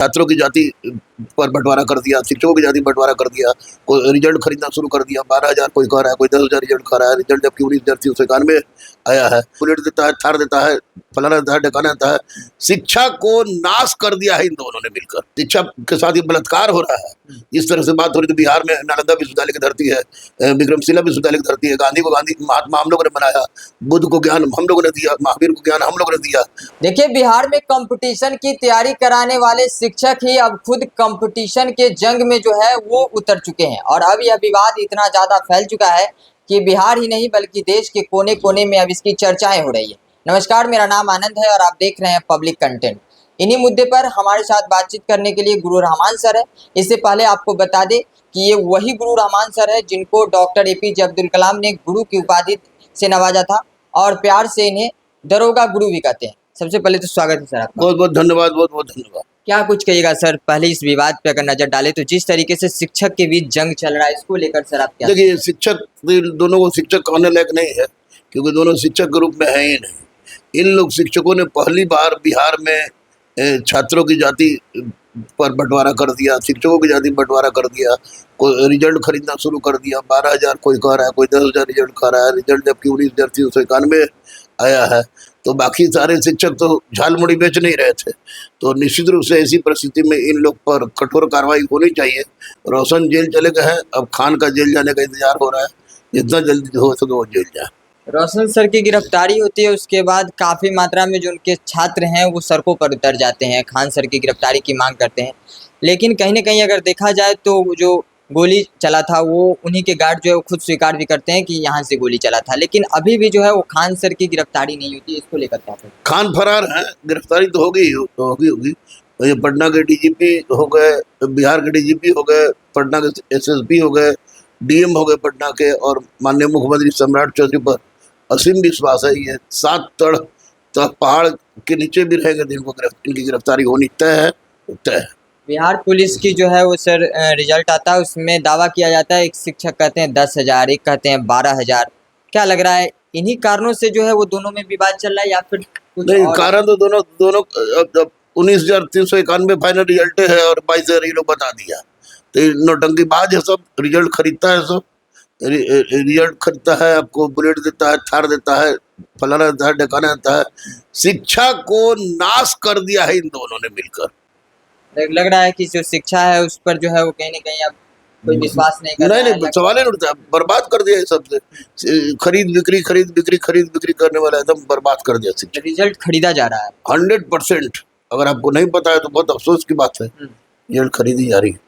छात्रों की जाति पर बंटवारा कर दिया, शिक्षकों की जाति बंटवारा कर दिया, कोई रिजल्ट खरीदना शुरू कर दिया। 12,000 कोई कह रहा है, कोई 10,000 रिजल्ट खा रहा है। रिजल्ट जबकि 19,391 आया है। बुलेट देता है, थार देता है, फलाना देता है, ढकाना देता है। शिक्षा को नाश कर दिया है इन दोनों ने मिलकर। शिक्षा के साथ ये बलात्कार हो रहा है। इस तरह से बात हो रही तो बिहार में नालंदा विश्वविद्यालय की धरती है, विक्रमशिला विश्वविद्यालय की धरती है। गांधी को गांधी महात्मा हम लोगों ने बनाया, बुद्ध को ज्ञान हम लोगों ने दिया, महावीर को ज्ञान हम लोगों ने दिया। देखिए, बिहार में कंपटीशन की तैयारी कराने वाले शिक्षक ही अब खुद कंपटीशन के जंग में जो है वो उतर चुके हैं। और अब यह विवाद इतना ज्यादा फैल चुका है कि बिहार ही नहीं बल्कि देश के कोने कोने में अब इसकी चर्चाएं हो रही है। नमस्कार, मेरा नाम आनंद है और आप देख रहे हैं पब्लिक कंटेंट। इन्हीं मुद्दे पर हमारे साथ बातचीत करने के लिए गुरु रहमान सर है। इससे पहले आपको बता दें कि ये वही गुरु रहमान सर है जिनको डॉक्टर APJ अब्दुल कलाम ने गुरु की उपाधि से नवाजा था और प्यार से इन्हें दरोगा गुरु भी कहते हैं। सबसे पहले तो स्वागत है सर आपका। बहुत बहुत धन्यवाद, बहुत बहुत धन्यवाद। क्या कुछ कहिएगा सर, पहले इस विवाद पे अगर नजर डाले तो जिस तरीके से शिक्षक के बीच जंग चल रहा है, इसको लेकर सर आप क्या? देखिए, शिक्षक दोनों को शिक्षक कहने लायक नहीं है, क्योंकि दोनों शिक्षक के रूप में है ही नहीं। इन लोग शिक्षकों ने पहली बार बिहार में छात्रों की जाति पर बंटवारा कर दिया, शिक्षकों की जाति बंटवारा कर दिया, कोई रिजल्ट खरीदना शुरू कर दिया। 12,000 कोई कह रहा है, कोई 10,000 रिजल्ट खा रहा है। रिजल्ट जबकि 19,391 आया है। तो बाकी सारे शिक्षक तो झालमुड़ी बेच नहीं रहे थे। तो निश्चित रूप से ऐसी परिस्थिति में इन लोग पर कठोर कार्रवाई होनी चाहिए। रोशन जेल चले गए हैं, अब खान का जेल जाने का इंतजार हो रहा है। जितना जल्दी हो सके वो जेल जाए। रोशन सर की गिरफ्तारी होती है, उसके बाद काफ़ी मात्रा में जो उनके छात्र हैं वो सड़कों पर उतर जाते हैं, खान सर की गिरफ्तारी की मांग करते हैं। लेकिन कहीं ना कहीं अगर देखा जाए तो जो गोली चला था वो उन्हीं के गार्ड जो है वो खुद स्वीकार भी करते हैं कि यहाँ से गोली चला था। लेकिन अभी भी जो है वो खान सर की गिरफ्तारी नहीं होती, इसको लेकर क्या है? खान फरार है, गिरफ्तारी तो होगी होगी। ये पटना के DGP हो गए, बिहार के DGP हो गए, पटना के SSP हो गए, DM हो गए पटना के, और माननीय मुख्यमंत्री सम्राट चौधरी पर असीम विश्वास है। ये 7 तड़ तक पहाड़ के नीचे भी रहेंगे तो इनकी गिरफ्तारी होनी तय है, तय है। बिहार पुलिस की जो है वो सर रिजल्ट आता है, उसमें दावा किया जाता है, एक शिक्षक कहते हैं 10,000, एक कहते हैं 12,000। क्या लग रहा है, इन्हीं कारणों से जो है वो दोनों में विवाद चल रहा है या फिर कुछ नहीं? और? कारण तो दोनों 19,391 फाइनल रिजल्ट है और 22,000 ये लोग बता दिया। तो नौटंकीबाज है सब। रिजल्ट खरीदता है सब, रिजल्ट खरीदता है, आपको बुलेट देता है, थार देता है, फलाना देता है, ढकाना देता है। शिक्षा को नाश कर दिया है इन दोनों ने मिलकर। लग रहा है कि जो शिक्षा है उस पर जो है वो कहीं ना कहीं अब कोई विश्वास नहीं कर रहा है। नहीं, सवाल ही नहीं उठता। बर्बाद कर दिया सबसे। खरीद बिक्री करने वाला एकदम बर्बाद कर दिया शिक्षा। रिजल्ट खरीदा जा रहा है 100%। अगर आपको नहीं पता है तो बहुत अफसोस की बात है। रिजल्ट खरीदी जा रही है।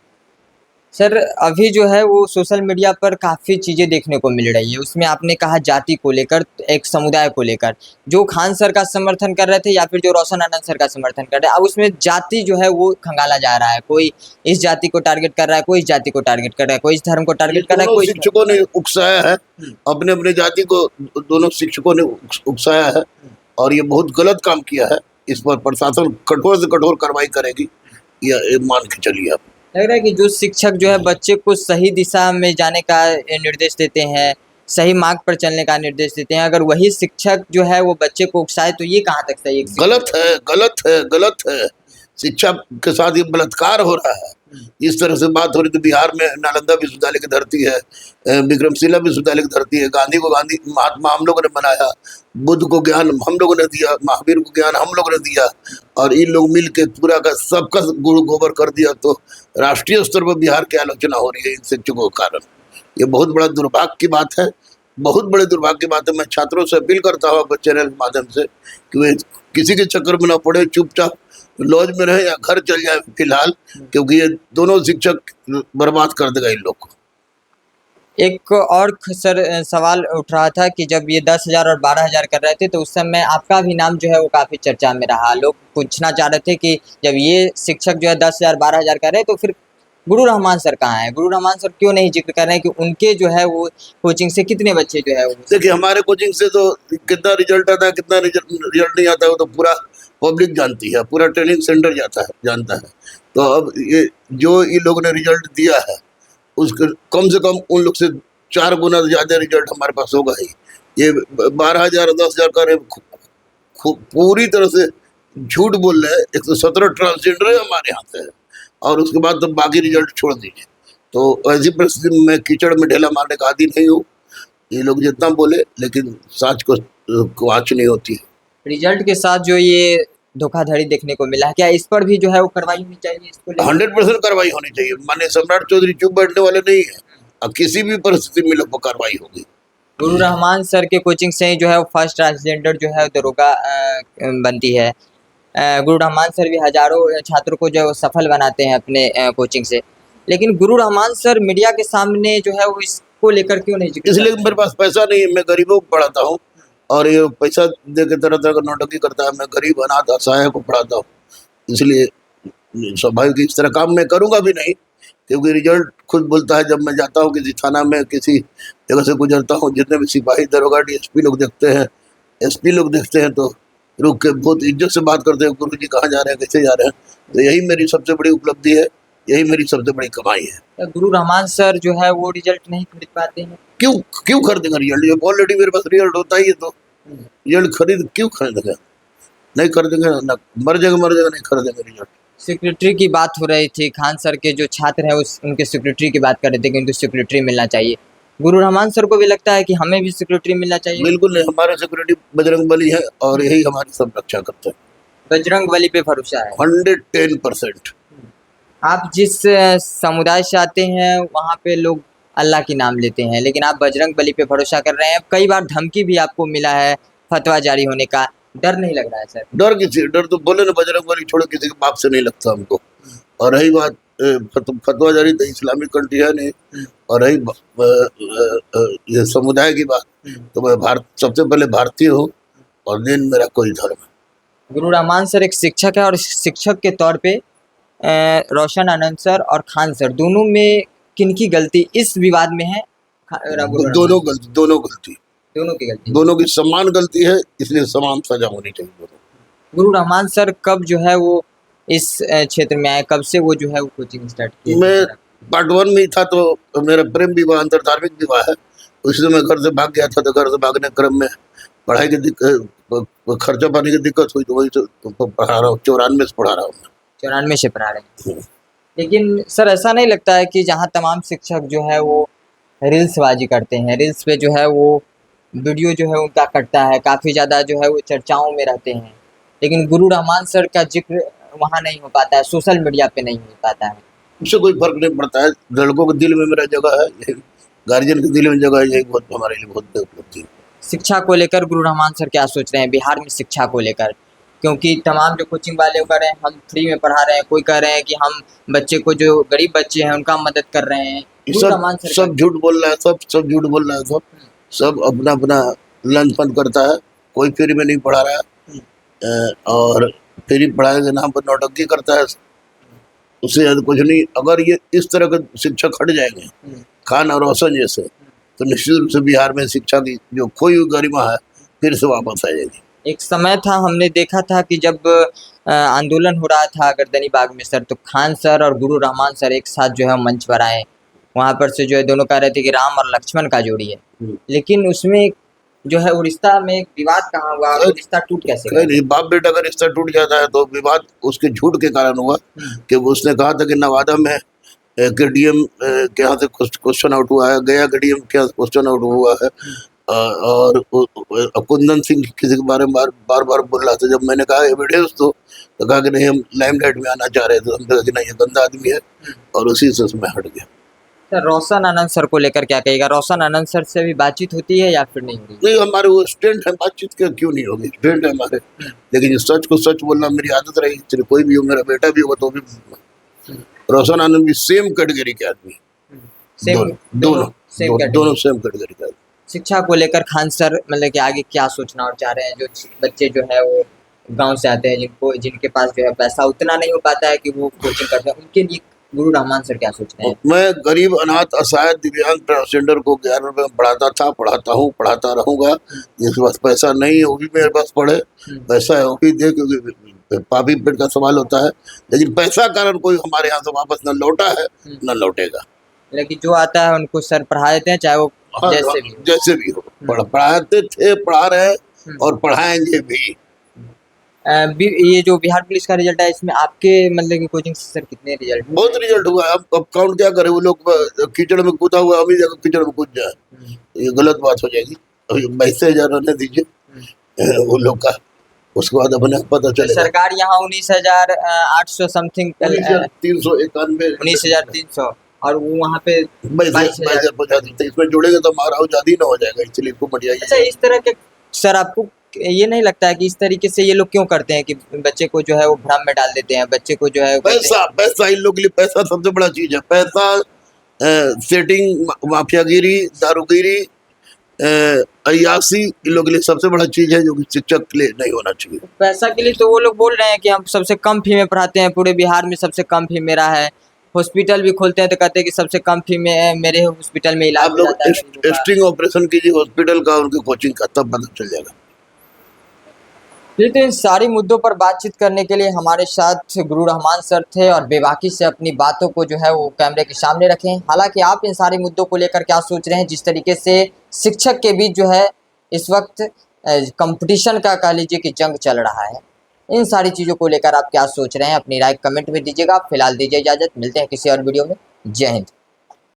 सर, अभी जो है वो सोशल मीडिया पर काफ़ी चीज़ें देखने को मिल रही है। उसमें आपने कहा जाति को लेकर, एक समुदाय को लेकर, जो खान सर का समर्थन कर रहे थे या फिर जो रोशन आनंद सर का समर्थन कर रहे हैं, अब उसमें जाति जो है वो खंगाला जा रहा है। कोई इस जाति को टारगेट कर रहा है, कोई इस जाति को टारगेट कर रहा है, कोई इस धर्म को टारगेट कर रहा है, कोई शिक्षकों ने उकसाया है अपने अपने जाति को। दोनों शिक्षकों ने उकसाया है और ये बहुत गलत काम किया है। इस पर प्रशासन कठोर से कठोर कार्रवाई करेगी, ये मान के चलिए आप। लग रहा है कि जो शिक्षक जो है बच्चे को सही दिशा में जाने का निर्देश देते हैं, सही मार्ग पर चलने का निर्देश देते हैं, अगर वही शिक्षक जो है वो बच्चे को उकसाए तो ये कहाँ तक सही है? गलत है। शिक्षा के साथ ये बलात्कार हो रहा है। इस तरह से बात हो रही तो बिहार में नालंदा विश्वविद्यालय की धरती है, विक्रमशिला विश्वविद्यालय की धरती है। गांधी को गांधी महात्मा हम लोगों ने बनाया, बुद्ध को ज्ञान हम लोगों ने दिया, महावीर को ज्ञान हम लोगों ने दिया, और इन लोग मिल के पूरा का सबका गुड़ गोबर कर दिया। तो राष्ट्रीय स्तर पर बिहार की आलोचना हो रही है इन शिक्षकों के कारण। ये बहुत बड़ा दुर्भाग्य की बात है, बहुत बड़े दुर्भाग्य की बात है। मैं छात्रों से अपील करता हूँ अपने चैनल के माध्यम से कि वे किसी के चक्कर में ना पड़े, चुपचाप लॉज में रहे या घर चल जाए फिलहाल, क्योंकि ये दोनों शिक्षक बर्बाद कर देगा इन लोग को। एक और सर सवाल उठ रहा था कि जब ये 10,000 और 12,000 कर रहे थे तो उस समय आपका भी नाम जो है वो काफ़ी चर्चा में रहा। लोग पूछना चाह रहे थे कि जब ये शिक्षक जो है 10,000 12,000 कर रहे हैं तो फिर गुरु रहमान सर कहाँ हैं? गुरु रहमान सर क्यों नहीं जिक्र कर रहे हैं कि उनके जो है वो कोचिंग से कितने बच्चे जो है वो? देखिए, हमारे कोचिंग से तो कितना रिजल्ट आता है, कितना रिजल्ट नहीं आता है, वो तो पूरा पब्लिक जानती है, पूरा ट्रेनिंग सेंटर जानता है। तो अब ये जो इन लोगों ने रिजल्ट दिया है उसके कम से कम उन लोग से 4 गुना ज़्यादा रिजल्ट हमारे पास होगा ही। ये 12,000 10,000 का पूरी तरह से झूठ बोल रहे हैं। 117 ट्रांसजेंडर हमारे यहाँ से है और उसके बाद तो बाकी रिजल्ट छोड़ दीजिए। तो ऐसी परिस्थिति में मैं कीचड़ में ढेला मारने का आदी नहीं हूँ। ये लोग जितना बोले, लेकिन सच को आँच नहीं होती है। रिजल्ट के साथ जो ये धोखाधड़ी देखने को मिला है, क्या इस पर भी जो है वो कार्रवाई होनी चाहिए इसको लेकर? 100% कार्रवाई होनी चाहिए। माननीय सम्राट चौधरी चुप बैठने वाले नहीं है। अब किसी भी परिस्थिति में लोग को कार्रवाई होगी। गुरु रहमान सर के कोचिंग से ही जो है वो फर्स्ट ट्रांसजेंडर जो है दरोगा बनती है। गुरु रहमान सर भी हजारों छात्रों को जो है वो सफल बनाते हैं अपने कोचिंग से। लेकिन गुरु रहमान सर मीडिया के सामने जो है वो इसको लेकर क्यों नहीं जिक्र इसलिए करते? मेरे पास पैसा नहीं है। मैं गरीबों को पढ़ाता हूँ और ये पैसा दे के तरह तरह का नौटंकी करता है। मैं गरीब अनाथ असहाय को पढ़ाता हूँ, इसलिए स्वाभाविक इस तरह काम मैं करूँगा भी नहीं, क्योंकि रिजल्ट खुद बोलता है। जब मैं जाता हूँ किसी थाना में, किसी जगह से गुजरता हूँ, जितने भी सिपाही दरोगा डीएसपी लोग देखते हैं, एसपी लोग देखते हैं, तो रुक के बहुत इज्जत से बात करते हैं, गुरु जी कहाँ जा रहे हैं, कैसे जा रहे हैं। तो यही मेरी सबसे बड़ी उपलब्धि है, यही मेरी सबसे बड़ी कमाई है। क्या गुरु रहमान सर जो है वो रिजल्ट नहीं खरीद पाते हैं? क्यों क्यों खरीदेंगे रिजल्ट? जब ऑलरेडी मेरे पास रिजल्ट होता ही है तो रिजल्ट क्यों खरीदेंगे? नहीं खरीदेंगे ना, मर जाएगा नहीं खरीदेंगे रिजल्ट। सेक्रेटरी की बात हो रही थी, खान सर के जो छात्र हैं उनके सेक्रेटरी की बात कर रहे थे कि उनको सेक्रेटरी मिलना चाहिए। गुरु रहमान सर को भी लगता है कि हमें भी सेक्रेटरी मिलना चाहिए? बिल्कुल नहीं, हमारे सिक्योरिटी बजरंग बली है और यही हमारी सब रक्षा करते हैं। बजरंग बली पे भरोसा है? 110%। आप जिस समुदाय से आते हैं वहाँ पे लोग अल्लाह की नाम लेते हैं, लेकिन आप बजरंग बली पे भरोसा कर रहे हैं। कई बार धमकी भी आपको मिला है फतवा जारी होने का, डर नहीं लग रहा है सर? डर किसी, डर तो बोले ना बजरंग बली छोड़ो किसी के बाप से नहीं लगता हमको। और रही बात फतवा जारी तो इस्लामिक कंट्री है नहीं। और रही ये समुदाय की बात, तो मैं सबसे पहले भारतीय हूँ और दिन मेरा कोई धर्म है। गुरु रहमान सर एक शिक्षक है और शिक्षक के तौर पे रोशन आनंद सर और खान सर दोनों में किनकी गलती इस विवाद में है? दोनों गलती, दोनों की गलती, दोनों की समान गलती है, इसलिए समान सजा होनी चाहिए दोनों। गुरु रहमान सर कब जो है वो इस क्षेत्र में आए, कब से वो जो है वो कोचिंग स्टार्ट की? मैं पार्ट 1 में ही था, तो मेरा प्रेम विवाह अंतर धार्मिक विवाह है। उससे मैं घर से भाग गया था, तो घर से भागने क्रम में पढ़ाई की खर्चा पानी की दिक्कत हुई, तो वही तो पढ़ा रहा हूँ। 94 से पढ़ा रहा हूँ। 94 से पढ़ा रहे हैं। लेकिन सर ऐसा नहीं लगता है कि जहाँ तमाम शिक्षक जो है वो रील्सबाजी करते हैं, रील्स पे जो है वो वीडियो जो है उनका कटता है, काफ़ी ज़्यादा जो है वो चर्चाओं में रहते हैं, लेकिन गुरु रहमान सर का जिक्र वहाँ नहीं हो पाता है, सोशल मीडिया पे नहीं हो पाता है? उससे कोई फर्क नहीं पड़ता है। लड़कों के दिल में मेरा जगह है, यही गार्जियन के दिल में जगह है, यही बहुत हमारे लिए बहुत उपलब्धि है। शिक्षा को लेकर गुरु रहमान सर क्या सोच रहे हैं बिहार में शिक्षा को लेकर? क्योंकि तमाम जो कोचिंग वाले कह रहे हैं हम फ्री में पढ़ा रहे हैं, कोई कह रहे हैं कि हम बच्चे को, जो गरीब बच्चे हैं उनका मदद कर रहे हैं। गुरु रहमान सर सब झूठ बोल रहा है, सब झूठ बोल रहा है। सब अपना अपना लंच फंड करता है, कोई फ्री में नहीं पढ़ा रहा है। और फ्री पढ़ाने के नाम पर नौटंकी करता है, उससे ज़्यादा कुछ नहीं। अगर ये इस तरह के शिक्षक हट जाएंगे, खान और रोशन जैसे, तो निश्चित रूप से बिहार में शिक्षा की जो खोई हुई गरिमा है फिर से वापस आ जाएगी। एक समय था, हमने देखा था कि जब आंदोलन हो रहा था गर्दनी बाग में सर, तो खान सर और गुरु रहमान सर एक साथ जो है मंच पर आए। वहाँ पर से जो है दोनों कह रहे थे कि राम और लक्ष्मण का जोड़ी है, लेकिन उसमें जो है वो रिश्ता में एक विवाद कहाँ हुआ, वो रिश्ता टूट कैसे गया? नहीं, बाप बेटा का रिश्ता टूट जाता है तो विवाद उसके झूठ के कारण हुआ कि उसने कहा था कि नवादा में के डीएम के यहाँ से क्वेश्चन आउट हुआ है, गया के डीएम के यहाँ से क्वेश्चन आउट हुआ है। और कुंदन सिंह किसी के बारे में बार बार बोल रहा था। जब मैंने कहा एविडेंस तो कहा कि नहीं हम लाइमलाइट में आना चाह रहे थे, हमने कहा कि नहीं ये गंदा आदमी है, और उसी से मैं हट गया। सर रोशन आनंद सर को लेकर क्या कहेगा? रोशन आनंद सर से भी बातचीत होती है या फिर नहीं होती? नहीं, हमारे वो स्टूडेंट है, बातचीत क्यों नहीं होगी, स्टूडेंट है हमारे। लेकिन सच को सच बोलना मेरी आदत रही, चाहे कोई भी हो, मेरा बेटा भी होगा तो भी। रोशन आनंद भी सेम कैटेगरी के आदमी, दोनों सेम कैटेगरी के आदमी। शिक्षा को लेकर खान सर मतलब कि आगे क्या सोचना और चाह रहे हैं? जो बच्चे जो है वो गांव से आते हैं, जिनके पास जो है पैसा उतना नहीं हो पाता है कि वो कोचिंग करते हैं, उनके लिए गुरु रहमान सर क्या सोच रहे हैं? मैं गरीब अनाथ असहाय दिव्यांग ट्रांसजेंडर को 11 रुपये में पढ़ाता था, पढ़ाता हूँ, पढ़ाता रहूँगा। जिसके पास पैसा नहीं है वो भी मेरे पास पढ़े, पैसा है वो भी दे, क्योंकि पापी पेट का सवाल होता है। लेकिन पैसा कारण कोई हमारे यहाँ से वापस न लौटा है न लौटेगा। लेकिन जो आता है उनको सर पढ़ा देते हैं, चाहे वो जैसे भी हो। पढ़ाते थे, पढ़ा रहे और पढ़ाएंगे भी। ये जो बिहार पुलिस का रिजल्ट है इसमें आपके मतलब कि कोचिंग से सर कितने रिजल्ट बहुत रिजल्ट हुआ है। अब काउंट क्या करे, वो लोग कीचड़ में कूदा हुआ अभी जाकर कीचड़ में कूद जाए, ये गलत बात हो जाएगी। अभी 22,000 रहने दीजिए वो लोग का, उसके बाद अपने आप पता चलेगा। सरकार यहाँ 19,800 समथिंग 19,391 19,300 और वो वहाँ पे 22,000। 22,050 इसमें जोड़ेंगे तो हमारा हो ज्यादा ही ना हो जाएगा, इसलिए इसको बढ़िया अच्छा, इस तरह के सर आपको ये नहीं लगता है कि इस तरीके से ये लोग क्यों करते हैं कि बच्चे को जो है वो भ्रम में डाल देते हैं, बच्चे को जो है वो कहते हैं- पैसा इन लोग के लिए पैसा सबसे बड़ा चीज है। पैसा, सेटिंग, माफियागिरी, दारूगिरी, अय्यासी इन लोग के लिए सबसे बड़ा चीज है, जो कि शिक्षक के लिए नहीं होना चाहिए। पैसा के लिए तो वो लोग बोल रहे हैं कि हम सबसे कम फी में पढ़ाते हैं, पूरे बिहार में सबसे कम फी मेरा है। हॉस्पिटल भी खोलते हैं तो कहते हैं कि सबसे कम फी में मेरे हॉस्पिटल में इलाज आप हो लोग जाता है गरीबों का। स्टिंग ऑपरेशन कीजिए हॉस्पिटल का, उनकी कोचिंग का, तब पता चल जाएगा। तो इन सारी मुद्दों पर बातचीत करने के लिए हमारे साथ गुरु रहमान सर थे और बेबाकी से अपनी बातों को जो है वो कैमरे के सामने रखें। हालांकि आप इन सारे मुद्दों को लेकर क्या सोच रहे हैं, जिस तरीके से शिक्षक के बीच जो है इस वक्त कंपटीशन का कह लीजिए कि जंग चल रहा है, इन सारी चीज़ों को लेकर आप क्या सोच रहे हैं, अपनी राय कमेंट में दीजिएगा। फिलहाल दीजिए इजाज़त, मिलते हैं किसी और वीडियो में। जय हिंद।